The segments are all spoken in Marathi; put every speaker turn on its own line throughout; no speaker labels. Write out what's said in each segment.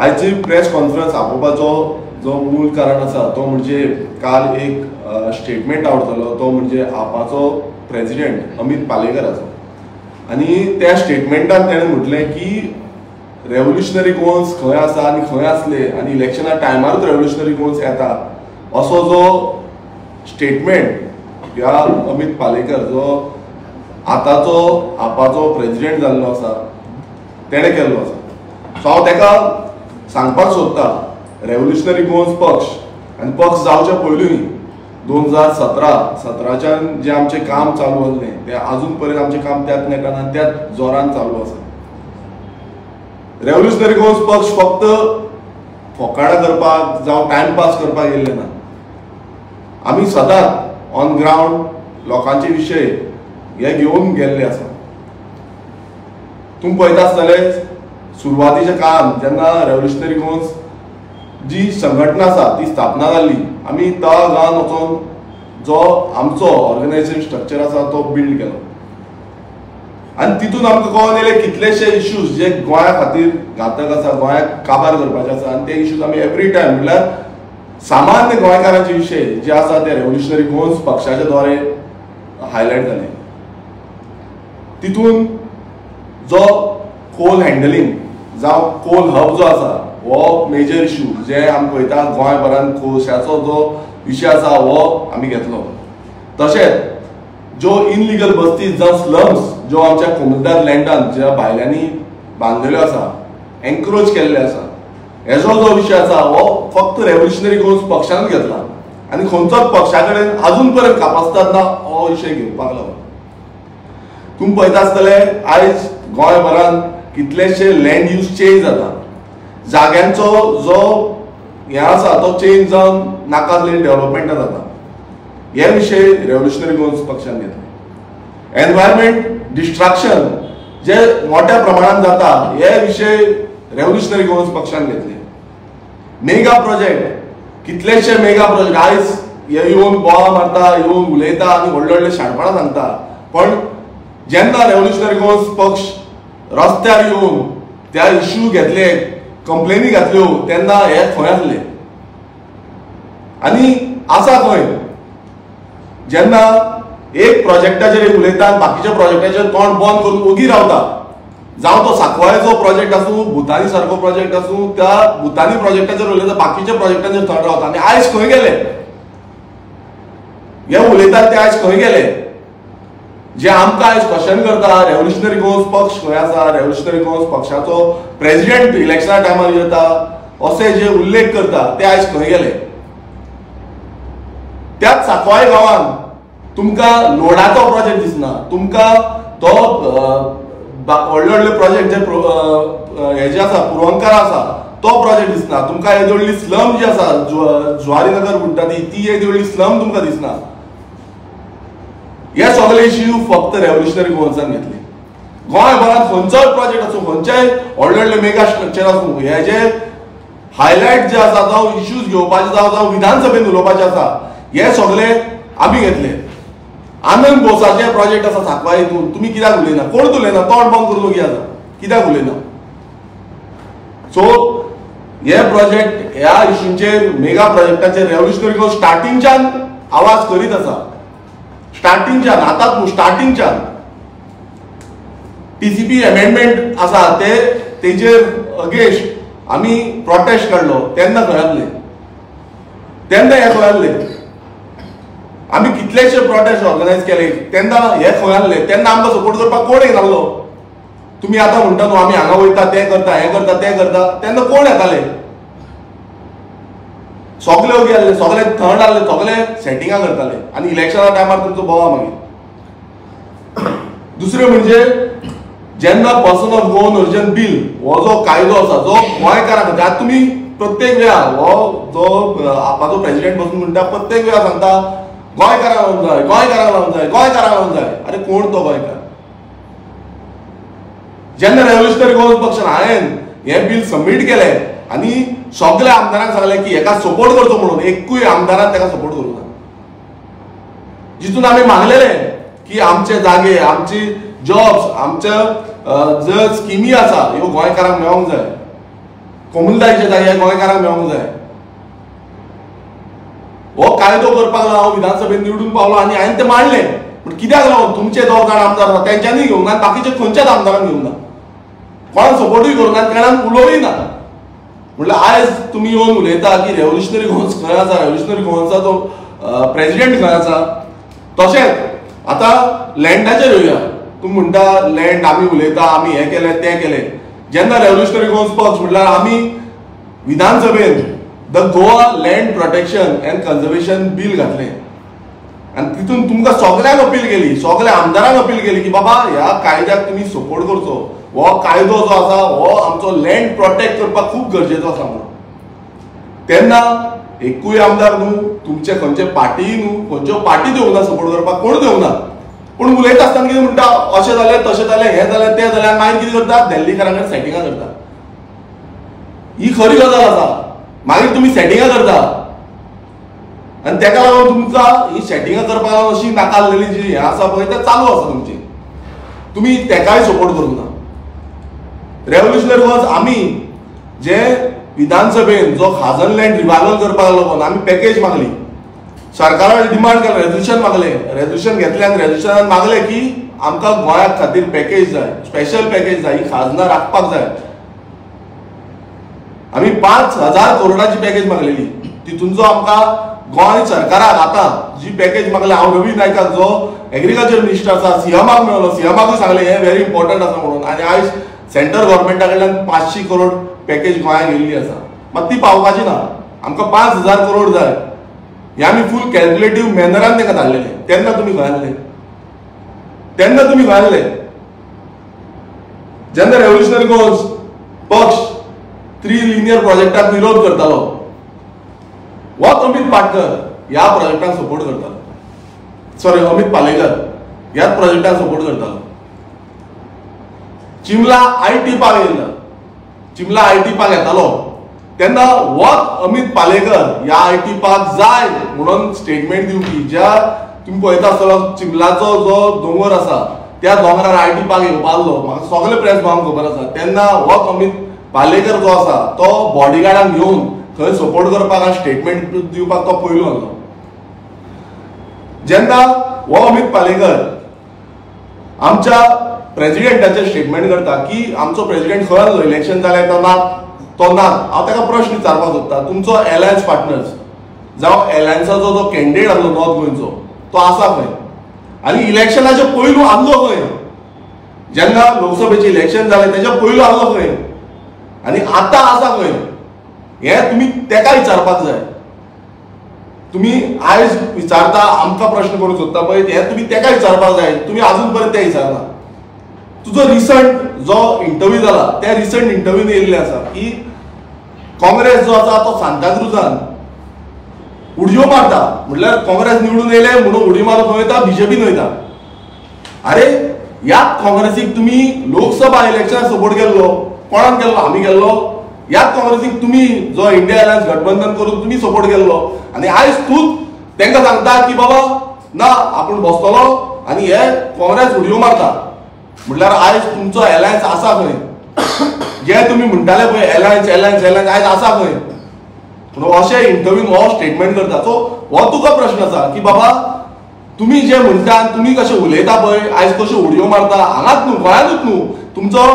आयची प्रेस कॉन्फरन्स आपोवपाचो जो मूळ कारण आसा तो म्हणजे काल एक स्टेटमेंट आवडतलो तो म्हणजे आपाचो प्रेसिडेंट अमित पालेकराचो आनी त्या स्टेटमेंटान तेणें म्हटलें की रेव्होल्युशनरी गोन्स खंय आसा आनी खंय आसले आनी इलेक्शना टायमारूच रेव्होल्युशनरी गोन्स येता असो जो स्टेटमेंट ह्या अमित पालेकर जो आतांचो आपाचो प्रेसिडेंट जाल्लो आसा तेणें केल्लो आसा. सो हांव तेका सांगपाक सोदता रेव्होल्युशनरी गोन्स पक्ष आनी पक्ष जावच्या पयलीं 2017च्यान जें आमचें काम चालू आसलें तें आजून पर्यंत आमचें काम त्याच नेटान आनी त्याच जोरान चालू आसा. रेव्होल्युशनरी गोन्स पक्ष फक्त फकाणां करपाक जावं टायमपास करपाक येयल्ले ना. आमी सदांच ऑन ग्रावंड लोकांचे विशय हे घेवन गेल्ले आसा. तुमी पळयता आसतले सुरवातीच्या काळान जेन्ना रेव्होल्युशनरी गोन्स जी संघटना आसा ती स्थापना जाल्ली आमी त्या गांवांत वचून जो आमचो ऑर्गनायझेशन स्ट्रक्चर आसा तो बिल्ड केलो आनी तितून आमकां कळोन येयले कितलेशे इश्यूज जे गोंया खातीर घातक आसा गोंयाक काबार करपाचे आसा आनी ते इश्यूज आमी एवरी टायम म्हणल्यार सामान्य गोंयकारांचे विशय जे आसा ते रेव्होल्युशनरी गोन्स पक्षाच्या द्वारे हायलायट जाले. तितून जो कोल हँडलिंग जावं कोल हब जो आसा हो मेजर इश्यू जे आमी पळयता गोंयभरान कोळशाचो जो विशय आसा हो आमी घेतलो. तशेंच ज्यो इनलिगल बस्तीज जावं स्लम्स ज्यो आमच्या कोमुलदार लँडान ज्या भायल्यांनी बांदलेल्यो आसा एनक्रोच केल्ले आसा हेजो जो विशय आसा हो फक्त रेव्होल्युशनरी गोन्स पक्षानूच घेतला आनी खंयचोच पक्षा कडेन आजून पर्यंत कापासतात ना हो विशय घेवपाक लागला. तुमी पळयता आसतले आयज गोंयभरान कितलेशे लँड यूज चेंज जाता. जाग्यांचो जो हे आसा तो चेंज जावन नाका आसलेली डेव्हलपमेंटां जाता. हे विशय रेव्होल्युशनरी गोन्स पक्षान घेतले. एनवायरमेंट डिस्ट्रक्शन जे मोठ्या प्रमाणात जाता हे विशय रेव्होल्युशनरी गोन्स पक्षान घेतले. मेगा प्रोजेक्ट कितलेशे मेगा प्रोजेक्ट आयज हे येवन बोवाळ मारता येवन उलयता आनी व्हडले व्हडले शाणपणां सांगता पण जेन्ना रेव्होल्युशनरी गोन्स पक्ष रस्त्यार येवन त्या इश्यू घेतले कंप्लेनी घातल्यो तेन्ना हे खंय आसले आनी आसा खंय. जेन्ना एक प्रोजेक्टाचेर उलयता आनी बाकीच्या प्रोजेक्टाचेर तोंड बंद करून ओगी रावता जावं तो सांकवाळेचो प्रोजेक्ट आसूं भुतानी सारको प्रोजेक्ट आसूं त्या भुतानी प्रोजेक्टाचेर उलयता बाकीच्या प्रोजेक्टाचेर थंड रावता आनी आयज खंय गेले हे उलयतात ते आयज खंय गेले. जे आमकां आयज क्वेश्चन करता रेव्होल्युशनरी गोन्स पक्ष खंय आसा रेव्होल्युशनरी गोन्स पक्षाचो प्रेसिडेंट इलेक्शना टायमार येता असे जे उल्लेख करता ते आयज खंय गेले. त्याच सांकवाळे गांवांत तुमकां लोडाचो प्रोजेक्ट दिसना तुमकां तो व्हडले व्हडले प्रोजेक्ट जे हे जे आसा पुरवंकार आसा तो प्रोजेक्ट दिसना तुमकां येदी व्हडली स्लम जी आसा जुवारी नगर म्हणटा ती येदी व्हडली स्लम तुमकां दिसना. हे सगळे इश्यू फक्त रेव्होल्युशनरी गोन्सान घेतले. गोंयभरांत खंयचोय प्रोजेक्ट आसूं खंयचेय व्हडले व्हडले मेगा स्ट्रक्चर आसूं हे जे हायलायट जे आसा जावं इश्यूज घेवपाचे जावं विधानसभेन उलोवपाचे आसा हे सगळे आमी घेतले. आनंद बोसाचे प्रोजेक्ट आसा सांकवाळे हितून तुमी कित्याक उलयना कोण उलयना तोंड बंद करून ओगी आसा कित्याक उलयना. सो हे प्रोजेक्ट ह्या इश्यूंचेर मेगा प्रोजेक्टाचेर रेव्होल्युशनरी गोन्स स्टार्टिंगच्यान आवाज करीत आसा. स्टार्टिंगच्यान आतांच न्हू स्टार्टिंगच्यान TCP अमेंडमेंट आसा तेजेर अगेन्स्ट आमी प्रोटेस्ट काडलो तेन्ना खंय आसले तेन्ना हे खंय आसले. आमी कितलेशे प्रोटेस्ट ऑर्गनायज केले तेन्ना हे खंय आसले तेन्ना आमकां सपोर्ट करपाक कोण येनासलो. तुमी आतां म्हणटा न्हू आमी हांगा वयता तें करता हें करता तें करता तेन्ना कोण येताले. सगळे ओगी आसले सगळे थंड आसले सगळे सेटिंगां करताले आनी इलेक्शना टायमार तुमचो बोवा मागीर. दुसरें म्हणजे जेन्ना person of on origin bill हो जो कायदो आसा जो गोंयकारां खातीर आतां तुमी प्रत्येक वेळार हो जो आपाचो प्रेसिडेंट बसून म्हणटा प्रत्येक वेळार सांगता गोंयकारांक लावूंक जाय गोंयकारांक लावूंक जाय गोंयकारांक लावूंक जाय. अरे कोण तो गोंयकार. जेन्ना रेव्होल्युशनरी गोन्स पक्षान हांवें हें बिल सबमीट केलें आनी सगळ्या आमदारांक सांगलें की हेका सपोर्ट करचो म्हणून एकूय आमदारान तेका सपोर्ट करूंक ना. जितून आमी मागलेलें की आमचे जागे आमची जॉब्स आमच्या ज्यो स्किमी आसा ह्यो गोंयकारांक मेळोंक जाय कमुलदायेच्या जाग्यार गोंयकारांक मेळोंक जाय. हो कायदो करपाक लागून हांव विधानसभेत निवडून पावलो आनी हांवें तें मांडलें. पूण कित्याक लागून तुमचे 2 जाण आमदार आसा तेंच्यांनी घेवंक ना, बाकीच्या खंयच्याच आमदारांक घेवंक ना, कोणाक सपोर्टूय करूं ना, कोणाक उलोवय ना. म्हणल्यार आयज तुमी येवन उलयता की रेव्होल्युशनरी गोवन्स खंय आसा, रेव्होल्युशनरी गोवन्साचो प्रेसिडेंट खंय आसा. तशेंच आतां लँडाचेर येवया. तूं म्हणटा लँड आमी उलयता, आमी हें केलें तें केलें. जेन्ना रेव्होल्युशनरी गोवन्स पक्ष म्हणल्यार आमी विधानसभेन the Goa land protection and conservation bill घातलें आनी तितून तुमकां सगळ्यांक अपील केली, सगळ्या आमदारांक अपील केली की बाबा ह्या कायद्याक तुमी सपोर्ट करचो. हो कायदो जो आसा हो आमचो लँड प्रोटेक्ट करपाक खूब गरजेचो आसा म्हणून. तेन्ना एकूय आमदार न्हू, तुमचे खंयचे पार्टी न्हू, खंयच्यो पार्टी देवंक ना सपोर्ट करपाक, कोण देवंक ना. पूण उलयता आसतना कितें म्हणटा, अशें जालें तशें जालें, हें जालें तें जालें, मागीर कितें करता, दिल्लीकारां कडेन सेटिंगां करता. ही खरी गजाल आसा. मागीर तुमी सेटिंगां करता आनी तेका लागून तुमकां ही सेटिंगां करपाक लागून अशी नाकारलेली जी हें आसा पळय तें चालू आसा तुमची. तुमी तेकाय सपोर्ट करूंक ना. रेव्होल्युशनरी गोवन्स आमी जे विधानसभेन जो खाजन लँड रिवायवल करपाक लागून आमी पॅकेज मागली, सरकारान डिमांड केलें, रेजोल्युशन मागलें, रेजोल्युशन घेतलें आनी रेजोल्युशनान मागलें की आमकां गोंया खातीर पॅकेज जाय, स्पेशल पॅकेज जाय, ही खाजनां राखपाक जाय. आमी 5,000 करोडाची पॅकेज मागलेली. तितून जो आमकां गोंय सरकाराक आतां जी पॅकेज मागल्या, हांव रवी नायकाक जो एग्रीकल्चर मिनिस्टर आसा सीएमाक मेळ्ळो, सीएमाकूय सांगलें हें व्हेरी इम्पॉर्टंट आसा म्हणून. आनी आयज सेंट्रल गव्हर्मेंटा कडल्यान 500 करोड पॅकेज गोंयांक येयल्ली आसा. मात ती पावपाची ना. आमकां 5,000 करोड जाय. हें आमी फूल कॅल्क्युलेटीव मॅनरान तांकां धाडलेलें. तेन्ना तुमी खंय आहले? तेन्ना तुमी खंय आहले? जेन्ना रेव्होल्युशनरी गोवन्स पक्ष 3 लिनियर प्रोजेक्टाक विरोध करतालो, हो अमित पाटकर ह्या प्रोजेक्टाक सपोर्ट करतालो. सॉरी, अमित पालेकर ह्याच प्रोजेक्टाक सपोर्ट करतालो. चिमला आयटी पार्क येयला, चिमला आयटी पार्क येतालो तेन्ना हो अमित पालेकर ह्या आयटी पार्क जाय म्हणून स्टेटमेंट दिवपी. ज्या तुम्ही पळयता आसतलो चिमलाचो जो दोंगर आसा त्या दोंगरार आयटी पार्क येवपालो, म्हाका सगळे प्रेस भावांक खबर आसा. तेन्ना हो अमित पालेकर जो आसा तो बॉडीगार्डाक घेवन थंय सपोर्ट करपाक आनी स्टेटमेंट दिवपाक तो पयलो आहलो. जेन्ना हो अमित पालेकर आमच्या प्रेसिडेंटाचेर स्टेटमेंट करता की आमचो प्रेसिडेंट खंय आसलो इलेक्शन जालें तो ना, हांव ताका प्रश्न विचारपाक सोदता, तुमचो एलायन्स पार्टनर्स जावं एलायन्साचो जो कॅन्डिडेट आसलो नॉर्थ गोंयचो तो आसा खंय? आनी इलेक्शनाच्या पयलू आसलो खंय? जेन्ना लोकसभेचें इलेक्शन जालें तेच्या पयलू आसलो खंय? आनी आतां आसा खंय? हें तुमी तेका विचारपाक जाय. तुमी आयज विचारता, आमकां प्रश्न करूंक सोदता पळय, हें तुमी तेका विचारपाक जाय. तुमी आजून पर्यंत तें विचारना. तुजो रिसंट जो इंटरव्यू जाला त्या रिसंट इंटरव्यून येयल्लें आसा की काँग्रेस जो आसा तो सांताक्रुजान उडयो मारता, म्हणल्यार काँग्रेस निवडून येयले म्हणून उडी मारून खंय वयता, बीजेपीन वयता. अरे ह्याच काँग्रेसीक तुमी लोकसभा इलेक्शनाक सपोर्ट केल्लो, कोणान केल्लो? आमी केल्लो. ह्याच काँग्रेसीक तुमी जो इंडिया अलायन्स गठबंधन करून तुमी सपोर्ट केल्लो. आनी आयज तूच तांकां सांगता की बाबा ना आपूण बसतलो आनी हे काँग्रेस उडयो मारता. म्हणल्यार आयज तुमचो एलायन्स आसा खंय? जे तुमी म्हणटाले पळय एलायन्स एलायन्स एलायन्स आयज आसा खंय? म्हणून अशें इंटरव्यून हो स्टेटमेंट करता. सो हो तुका प्रश्न आसा की बाबा तुम्ही जे म्हणटा तुम्ही कशें उलयता पळय, आयज कशें उडयो मारता हांगाच न्हू, गोंयांतूच न्हू, तुमचो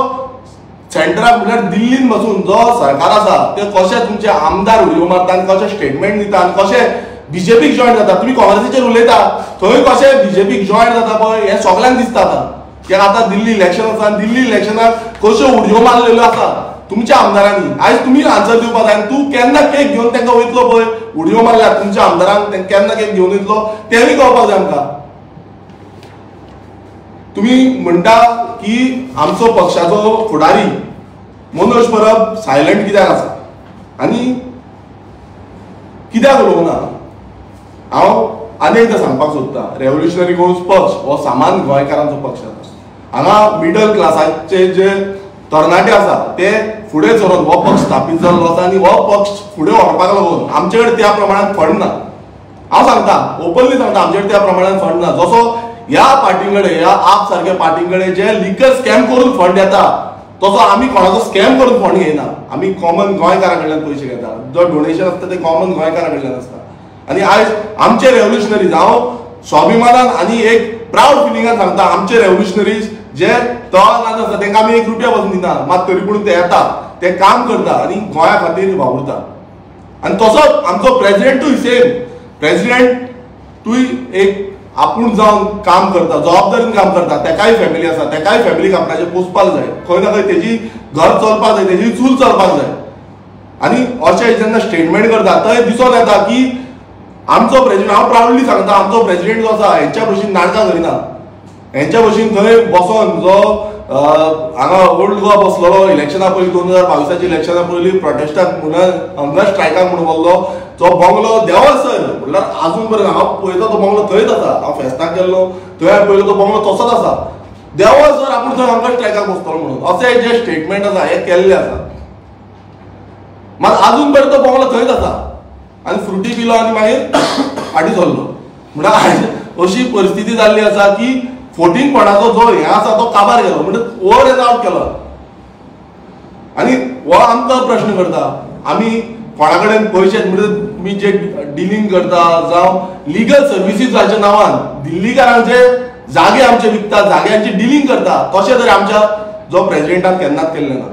सेंटराक म्हणल्यार दिल्लीन बसून जो सरकार आसा ते कशें तुमचे आमदार उडयो मारता आनी कशें स्टेटमेंट दिता आनी कशें बीजेपीक जॉयन जाता. तुमी काँग्रेसीचेर उलयता, थंय कशें बीजेपीक जॉयन जाता पळय हें सगळ्यांक दिसता आतां. कित्याक आतां दिल्ली इलेक्शन आसा आनी दिल्ली इलेक्शनाक कश्यो उडयो मारलेल्यो आसा तुमच्या आमदारांनी. आयज तुमी आन्सर दिवपाक जाय. तूं केन्ना केक घेवन तांकां वयतलो पळय, उडयो मारल्या तुमच्या आमदारांक केन्ना केक घेवन येतलो तेंवूय कळपाक जाय आमकां. तुमी म्हणटा की आमचो पक्षाचो फुडारी मनोज परब सायलंट कित्याक आसा आनी कित्याक उलोवंक ना. हांव आनी एकदां सांगपाक सोदता, रेव्होल्युशनरी गोवन्स पक्ष हो सामान्य गोंयकारांचो पक्ष आसा. हांगा मिडल क्लासाचे जे तरणाटे आसा ते फुडें सरून हो पक्ष स्थापीत जाल्लो आसा आनी हो पक्ष फुडें व्हरपाक लागून आमचे कडेन त्या प्रमाणात फंड ना. हांव सांगता, ओपनली सांगता, आमचे कडेन त्या प्रमाणात फंड ना. जसो ह्या पार्टीं कडेन, ह्या आप सारक्या पार्टीं कडेन जे लिकर स्कॅम करून फंड येता तसो आमी कोणाचो स्कॅम करून फंड घेयना. आमी कॉमन गोंयकारा कडल्यान पयशे घेता. जो डोनेशन आसता ते कॉमन गोंयकारा कडल्यान आसता. आनी आयज आमचे रेव्होल्युशनरीज हांव स्वाभिमानान आनी एक प्राउड फिलिंगान सांगता, आमचे रेव्होल्युशनरीज जे तळागांत आसा तांकां आमी 1 रुपया पासून दिना, मात तरी पूण ते येता, ते काम करता आनी गोंया खातीर वावुरता. आनी तसोच आमचो प्रेसिडेंटूय सेम. प्रेसिडेंटूय एक आपूण जावन काम करता, जबाबदारीन काम करता. तेकाय फॅमिली आसा, तेकाय फॅमिलीक आपणाचें पोसपाक जाय. खंय ना खंय तेजी घर चलपाक जाय, तेजी चूल चलपाक जाय. आनी अशें जेन्ना स्टेटमेंट करता थंय दिसून येता की आमचो प्रेसिडेंट, हांव प्राउडली सांगता, आमचो प्रेसिडेंट जो आसा हेंच्या भशेन नाटकां करिना. हेंच्या भशेन थंय बसोन जो हांगा ओल्ड गोवा बसलोलो इलेक्शना पयलीं 2022 इलेक्शना पयलीं प्रोटेस्टाक म्हणून हंगर स्ट्रायकाक म्हणून बोल्लो तो बंगलो देवासर म्हणल्यार आजून पर्यंत हांव पळयता तो बंगलो थंयच आसा. हांव फेस्ताक गेल्लो थंय हांवें पळयलो तो बंगलो तसोच आसा. देवासर आपूण थंय हंगर स्ट्रायकाक बसतलो म्हणून अशें जे स्टेटमेंट आसा हे केल्ले आसा. मात आजून पर्यंत तो बंगलो थंयच आसा आनी फ्रुटी पिलो आनी मागीर फाटीं सरलो. म्हणल्यार अशी परिस्थिती जाल्ली आसा की फोटिंगपणाचो जो हे आसा तो काबार गेलो, म्हणजे ओव्हर एंड आउट केलो. आनी हो आमकां प्रश्न करता, आमी कोणा कडेन पयशे म्हणजे तुमी जे डिलिंग करता जावं लिगल सर्विसीसाच्या नांवान दिल्लीकारांचे जागे आमचे विकता, जाग्यांची डिलिंग करता, तशें तरी आमच्या जो प्रेसिडेंटान केन्नाच केल्लें ना.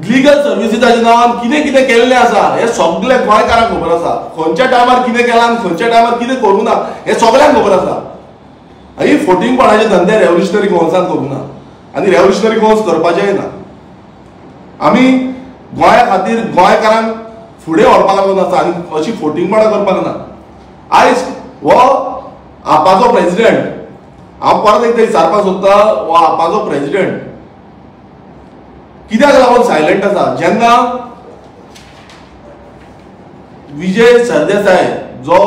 लिगल सर्विसीसाच्या नांवान कितें कितें केल्लें आसा हे सगळे गोंयकारांक खबर आसा. खंयच्या टायमार कितें केलां आनी खंयच्या टायमार कितें करूं ना हे सगळ्यांक खबर आसा. ही फोटिंगपणाचे धंदे रेव्होल्युशनरी गोवन्सान करूं ना आनी रेव्होल्युशनरी गोवन्स करपाचेय ना. आमी गोंया खातीर गोंयकारांक फुडें व्हरपाक लागून आसा आनी अशी फोटिंगपणां करपाक ना. आयज हो आपाचो प्रेसिडेंट, हांव परत एकदां विचारपाक सोदता, हो आपाचो प्रेसिडेंट कित्याक लागून सायलेंट आसा? जेन्ना विजय सरदेसाय जो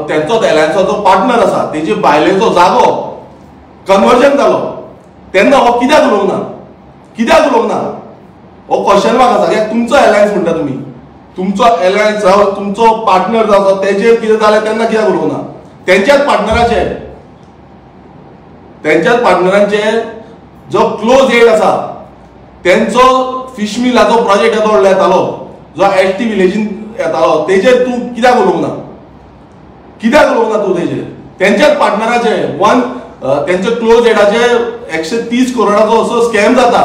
त्यांचो एलायन्साचो पार्टनर आसा तेजे बायलेचो जागो कन्वर्जन जालो तेन्ना हो कित्याक उलोवंक ना? कित्याक उलोवंक ना? हो क्वेश्चन मार्क आसा. कित्याक तुमचो एलायन्स म्हणटा तुमी, तुमचो एलायन्स जावं तुमचो पार्टनर जो आसा तेजेर कितें जालें तेन्ना कित्याक उलोवंक ना? तेंच्याच पार्टनरांचे जो क्लोज एड आसा तेंचो फिश मिलाचो प्रोजेक्ट येदो येतालो जो एसटी विलेजीन येतालो तेजेर तूं कित्याक उलोवंक ना? कित्याक उलोवंक ना तूं तेजेर? तेंच्याच पार्टनराचे तेंचे क्लोज एडाचे 130 करोडाचो असो स्कॅम जाता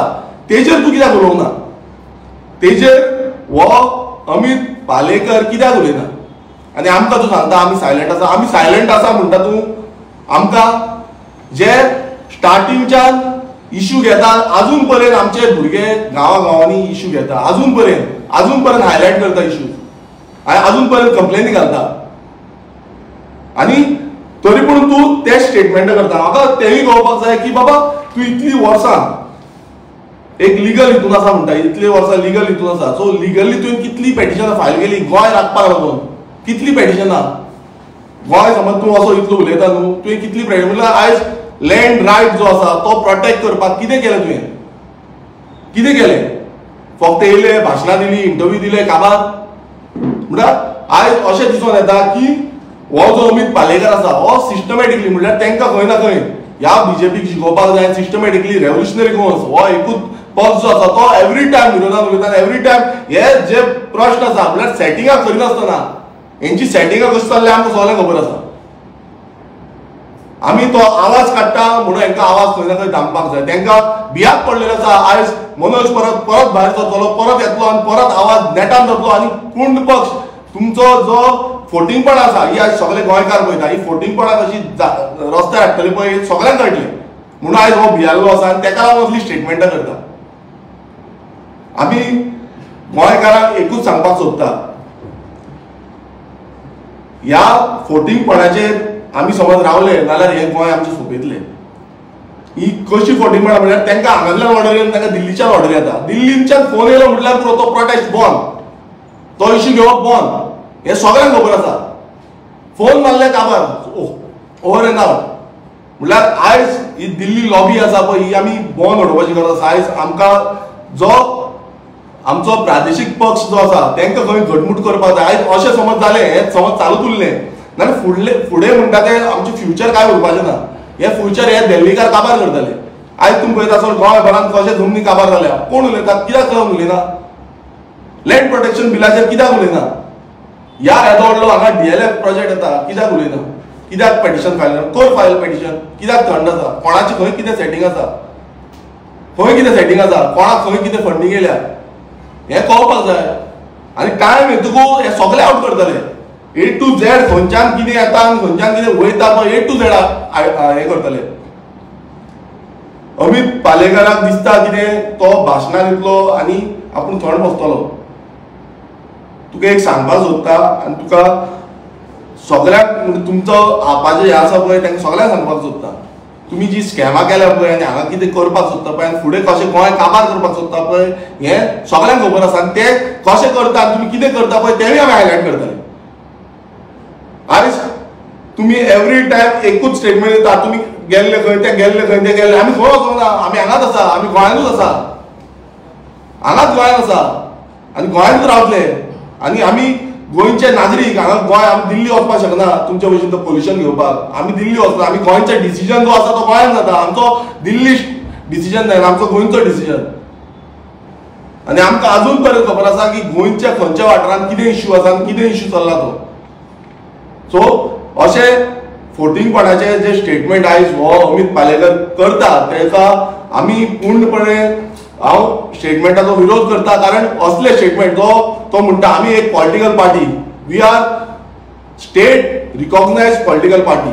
तेजेर तूं कित्याक उलोवंक ना? तेजेर हो अमित पालेकर कित्याक उलयना? आनी आमकां तूं सांगता आमी सायलेंट आसा. आमी सायलेंट आसा म्हणटा तूं आमकां जे स्टार्टिंगच्यान इश्यू घेता अजून पर्यंत आमचे भुरगे गांवांनी इश्यू घेता अजून पर्यंत हायलायट करता इश्यू, अजून पर्यंत कंप्लेनी घालता आनी तरी पूण तूं ते स्टेटमेंट करता. म्हाका तेंय कळपाक जाय की बाबा तूं इतली वर्सां एक लिगल हितून आसा म्हणटा, इतली वर्सां लिगल हितून आसा, सो लिगली तुवें कितली पेटिशनां फायल केली गोंय राखपाक लागून? कितली पेटिशनां? गोंय समज तूं असो इतलो उलयता न्हू, तुवें कितली म्हणल्यार आयज लँड रायट जो आसा तो प्रोटेक्ट करपाक कितें केलें तुवें? कितें केलें? फक्त येयले, भाशणां दिली, इंटरव्यू दिले, काबार? म्हणल्यार आयज अशें दिसून येता की हो जो अमित पालेकर आसा हो सिस्टमॅटिकली म्हणल्यार तांकां खंय ना खंय ह्या बीजेपीक शिकोवपाक जाय. सिस्टमॅटिकली रेव्होल्युशनरी गोवन्स हो एकूच पक्ष जो आसा तो एवरी टायम विरोधान उलयता. एवरी टायम हे जे प्रश्न आसा म्हणल्यार सेटिंगां करिनासतना हेंची सेटिंगां कशी चल्ले आमकां सगळ्यांक खबर आसा. आमी तो आवाज काडटा म्हणून हांकां आवाज खंय ना खंय दामपाक जाय. तांकां भियाक पडलेलो आसा. आयज मनोज परत भायर सरतलो, परत येतलो आनी परत आवाज नेटान जातलो आनी कोण पक्ष तुमचो जो फोटिंगपण आसा ही आयज सगळे गोंयकार पळयता. ही फोटिंगपणां कशी रस्त्यार हाडटली पळय सगळ्यांक कळटलें म्हणून आयज हो भियाल्लो आसा आनी ताका लागून असली स्टेटमेंटां करता. आमी गोंयकारांक एकूच सांगपाक सोदता, ह्या फोटिंगपणाचेर आमी समज रावले जाल्यार हे गोंय आमचें सोंपयतलें. ही कशी फोटिंगपणां म्हणल्यार तांकां हांगांतल्यान ऑर्डर येयला, तांकां दिल्लीच्यान ऑर्डर येता. दिल्लीच्यान फोन येयलो म्हटल्यार पुरो तो प्रोटेस्ट बंद, तो इश्यू घेवप बंद, हे सगळ्यांक खबर आसा. फोन मारले काबार, ओव्हर एंड आउट. म्हटल्यार आयज ही दिल्ली लॉबी आसा पळय ही आमी बंद उडोवपाची गरज आसा. आयज आमकां जो आमचो प्रादेशीक पक्ष जो आसा तांकां खंय घटमूट करपाक जाय. आयज अशें समज जालें, हें समज चालूच उरलें जाल्यार फुडें म्हणटा तें आमचें फ्युचर कांय उरपाचें ना. हे फ्युचर हे दिल्लीकार काबार करतले. आयज तुमी पळयता सर गोंयभरांत कशें जमनी काबार जाल्या, कोण उलयता, कित्याक उलयना? लँड प्रोटेक्शन बिलाचेर कित्याक उलयना? ह्या येदो व्हडलो हांगा DLF प्रोजेक्ट येता, कित्याक उलयना? कित्याक petition file core file petition कित्याक थंड आसा? कोणाची खंय कितें सेटिंग आसा? खंय कितें सेटिंग आसा? कोणाक खंय कितें फंडींग येयल्या हें कळपाक जाय. आनी टायम येतकूच हे सगळे आउट करतले. A to Z खंयच्यान कितें येता आनी खंयच्यान कितें वयता पळय A to Z हें करतले. अमित पालेकराक दिसता कितें तो भाशणां दितलो आनी आपूण थंड बसतलो. तुका एक सांगपाक सोदता आनी तुका सगळ्याक तुमचो आपाचें हें आसा पळय तांकां सगळ्यांक सांगपाक सोदता. तुमी जी स्कॅमां केल्या पळय आनी हांगा कितें करपाक सोदता पळय आनी फुडें कशें गोंय काबार करपाक सोदता पळय हें सगळ्यांक खबर आसा. आनी ते कशें करता आनी तुमी कितें करता पळय तेंवूय आमी हायलायट करतले. आयज तुमी एवरी टायम एकूच स्टेटमेंट दिता, तुमी गेल्ले खंय ते गेल्ले खंय ते गेल्ले. आमी खंय वचोंक ना, आमी हांगाच आसा, आमी गोंयांतूच आसा, हांगाच गोंयांत आसा आनी गोंयांतूच रावतले. आनी आमी गोंयचे नागरीक हांगा गोंय आमी दिल्ली वचपाक शकना तुमच्या भशेन तो पोल्युशन घेवपाक. आमी दिल्ली वचना, आमी गोंयचे डिसिजन जो आसा तो गोंयांत जाता. आमचो दिल्ली डिसिजन जायना, आमचो गोंयचो डिसिजन. आनी आमकां अजून पर्यंत खबर आसा की गोंयच्या खंयच्या वाठारांत कितें इश्यू आसा आनी कितें इश्यू चल्ला तो. सो अशें फोटिंगपणाचे जे स्टेटमेंट आयज हो अमित पालेकर करता तेका आमी पूर्णपणे हांव स्टेटमेंटाचो विरोध करता. कारण असले स्टेटमेंट जो तो म्हणटा आमी एक political party, we are state recognised political party.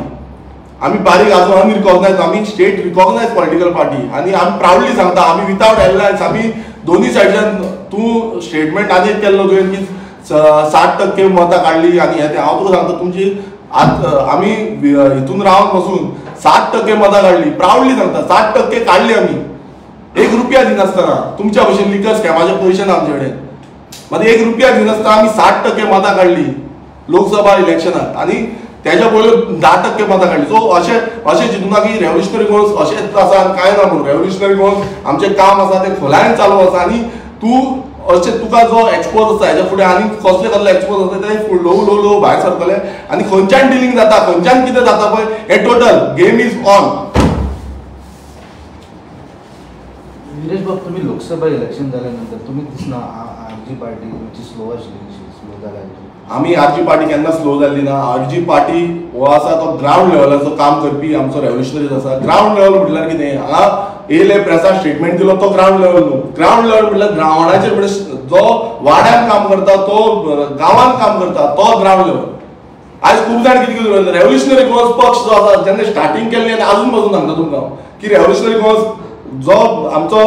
आमी बारीक आजून अनरिकॉग्नायज्ड, आमी स्टेट रिकॉग्नायज्ड पॉलिटिकल पार्टी. आनी आमी प्राउडली सांगता आमी विथआउट एलायन्स आमी दोन्ही सायडीच्यान तूं स्टेटमेंट आनी केल्लो तुवें की 60% मतां काडली आनी हें हांव तुका सांगता तुमची आमी हितून रावन बसून 60% मतां काडली. प्राउडली सांगता 60% काडली आमी. 1 रुपया दिनासतना तुमच्या भशेन लिकर स्कॅमाचे पयशे ना आमचे कडेन. मात 1 रुपया दिनासतना आमी 60% मतां काडली लोकसभा इलेक्शनाक आनी तेच्या पयलीं 10% मतां काडली. सो अशें चिंतूना की रेव्होल्युशनरी गोल्स अशेंच आसा आनी कांय ना म्हणून. रेव्होल्युशनरी गोल्स आमचें काम आसा तें खोलायेन चालू आसा आनी तूं अशें तुका जो एक्सपोज आसा हेच्या फुडें आनी कसले एक्सपोज आसा ते ल्हव भायर सरतले आनी खंयच्यान डिलिंग जाता खंयच्यान कितें जाता पळय हे total game is on.
Viresh बाब, तुम्ही लोकसभा इलेक्शन जाल्यानंतर तुम्ही दिसना RG पार्टी तुमची स्लो जाल्या.
आमी RG पार्टी केन्ना स्लो जाल्ली ना. RG पार्टी हो आसा तो ग्राउंड लेवलाचो काम करपी आमचो रेव्होल्युशनरीज आसा. ग्राउंड लेवल म्हटल्यार कितें हांगा येयले प्रेसार स्टेटमेंट दिलो तो ग्राउंड लेवल न्हू. ग्राउंड लेवल म्हटल्यार ग्राउंडाचेर म्हणजे जो वाड्यान काम करता तो गांवांत काम करता तो ग्राउंड लेवल. आयज खूब जाण कितें केलें रेव्होल्युशनरी गोल्स पक्ष जो आसा जेन्ना स्टार्टिंग केल्ली आनी अजून पासून सांगता तुमकां की रेव्होल्युशनरी गोल्स जो आमचो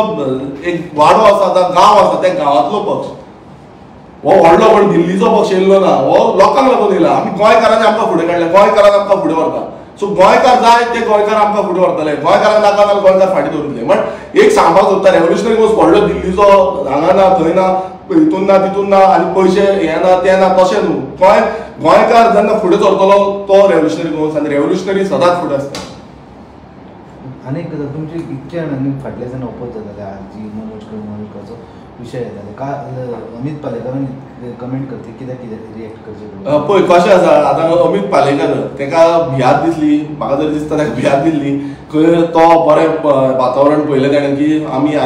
एक वाडो आसा गांव आसा त्या गांवांतलो पक्ष हो व्हडलो पण दिल्लीचो पक्ष येयल्लो ना. हो लोकांक लागून येयला. आमी गोंयकारांनी आमकां फुडें काडले, गोंयकारांक आमकां फुडें व्हरता. सो गोंयकार जाय ते गोंयकार आमकां फुडें व्हरतले, गोंयकारांक नाका जाल्यार गोंयकार फाटीं दवरतले. बट एक सांगपाक सोदता रेव्होल्युशनरी गोल्स व्हडलो दिल्लीचो हांगा ना थंय ना हितून ना तितून ना आनी पयशे हें ना तें ना तशें न्हू. गोंयकार जेन्ना फुडें सरतलो तो रेव्होल्युशनरी गोल्स आनी रेव्होल्युशनरी सदांच फुडें आसता.
अनेक तुमचे इतके जाणांनी फाटल्या दिसांनी ओपोज जाताले RG मनोजकरचो विशय येताले का अमित पालेकरान कमेंट करता कित्याक रिएक्ट करचें
पळय कशें आसा. आतां अमित पालेकर तेका भियाद दिसली, म्हाका जर दिसता तेका भियाद दिल्ली. खंय तो बरें वातावरण पळयलें ताणें की आमी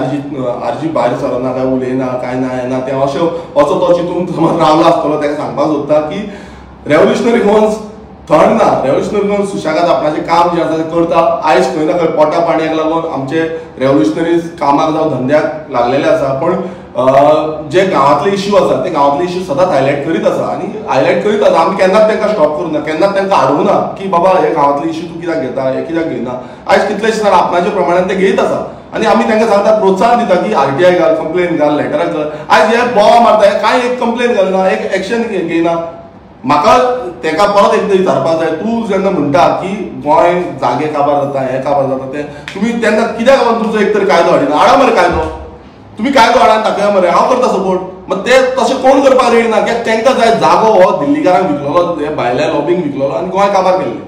RG भायर सरना काय उलयना काय ना हें ना तें अशें असो तो चिंतून समज रावलो आसतलो. तेका सांगपाक सोदता की रेव्होल्युशनरी गोल्स थंड ना. रेव्होल्युशनरी गोल्स सुशेगाद आपणाचें काम जें आसा तें करता. आयज खंय ना खंय पोटा पाणयाक लागून आमचे रेव्होल्युशनरीज कामाक जावं धंद्याक लागलेले आसा. पण जे गांवांतले इश्यू आसा ते गांवांतले इश्यू सदांच हायलायट करीत आसा आनी हायलायट करीत आसा. आमी केन्नाच तांकां स्टॉप करूं ना, केन्नाच तांकां आडवूं ना की बाबा हे गांवांतले इश्यू तूं कित्याक घेता हे कित्याक घेयना. आयज कितलेशे जाण आपणाच्या प्रमाणान ते घेयत आसा आनी आमी तांकां सांगता प्रोत्साहन दिता की RTI घाल, कंप्लेन घाल, लेटराक घाल. आयज हे बोवाळ मारता हे कांय एक कंप्लेन घालना, एक एक्शन घेयना. म्हाका तेका परत एकदां विचारपाक जाय, तूं जेन्ना म्हणटा की गोंय जागे काबार जाता हें काबार जाता तें तुमी तेन्ना कित्याक लागून तुमचो एक तरी कायदो हाडिना? हाडा मरे कायदो. तुमी कायदो हाडान दाखया मरे, हांव करता सपोर्ट. मात ते तशें कोण करपाक रेडी ना कित्याक तांकां जाय जागो हो दिल्लीकारांक विकलेलो, हे भायल्या लॉबींग विकलेलो आनी गोंय काबार केल्लें.